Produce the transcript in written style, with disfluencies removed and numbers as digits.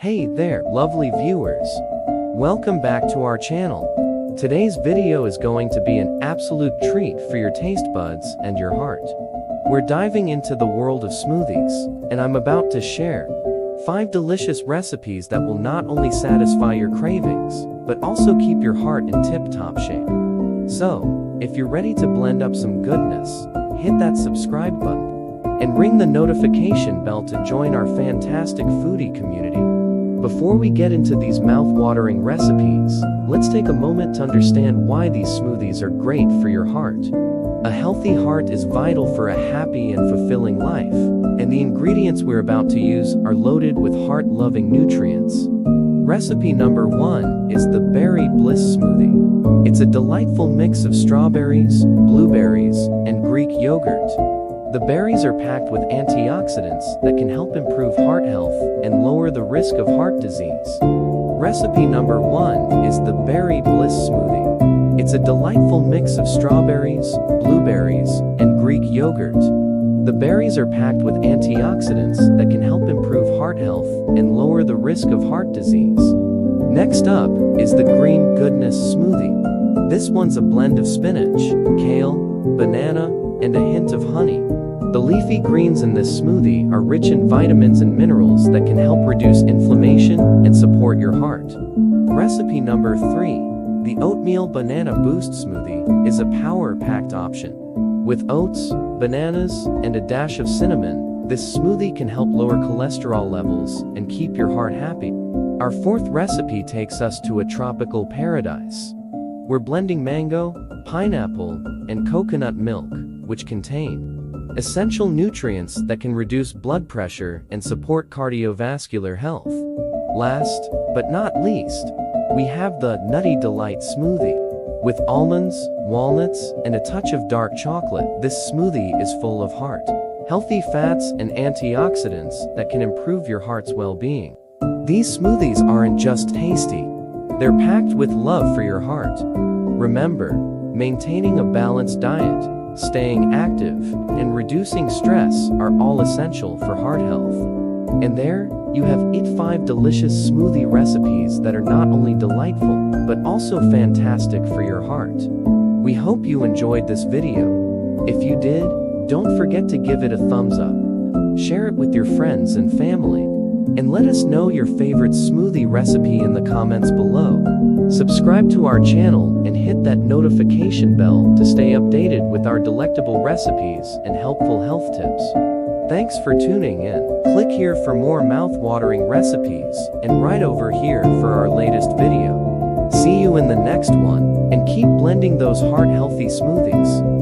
Hey there, lovely viewers. Welcome back to our channel. Today's video is going to be an absolute treat for your taste buds and your heart. We're diving into the world of smoothies, and I'm about to share 5 delicious recipes that will not only satisfy your cravings, but also keep your heart in tip-top shape. So, if you're ready to blend up some goodness, hit that subscribe button and ring the notification bell to join our fantastic foodie community. Before we get into these mouth-watering recipes, let's take a moment to understand why these smoothies are great for your heart. A healthy heart is vital for a happy and fulfilling life, and the ingredients we're about to use are loaded with heart-loving nutrients. Recipe number 1 is the Berry Bliss Smoothie. It's a delightful mix of strawberries, blueberries, and Greek yogurt. The berries are packed with antioxidants that can help improve heart health and lower the risk of heart disease. Recipe number 1 is the Berry Bliss Smoothie. It's a delightful mix of strawberries, blueberries, and Greek yogurt. The berries are packed with antioxidants that can help improve heart health and lower the risk of heart disease. Next up is the Green Goodness Smoothie. This one's a blend of spinach, kale, banana, and a hint of honey. The leafy greens in this smoothie are rich in vitamins and minerals that can help reduce inflammation and support your heart. Recipe number 3, the Oatmeal Banana Boost Smoothie, is a power-packed option. With oats, bananas, and a dash of cinnamon, this smoothie can help lower cholesterol levels and keep your heart happy. Our 4th recipe takes us to a tropical paradise. We're blending mango, pineapple, and coconut milk, which contain essential nutrients that can reduce blood pressure and support cardiovascular health. Last, but not least, we have the Nutty Delight Smoothie. With almonds, walnuts, and a touch of dark chocolate, this smoothie is full of healthy fats and antioxidants that can improve your heart's well-being. These smoothies aren't just tasty, they're packed with love for your heart. Remember, maintaining a balanced diet, staying active, and reducing stress are all essential for heart health. And there, you have 5 delicious smoothie recipes that are not only delightful, but also fantastic for your heart. We hope you enjoyed this video. If you did, don't forget to give it a thumbs up. Share it with your friends and family. And let us know your favorite smoothie recipe in the comments below. Subscribe to our channel and hit that notification bell to stay updated with our delectable recipes and helpful health tips. Thanks for tuning in. Click here for more mouth-watering recipes, and right over here for our latest video. See you in the next one, and keep blending those heart-healthy smoothies.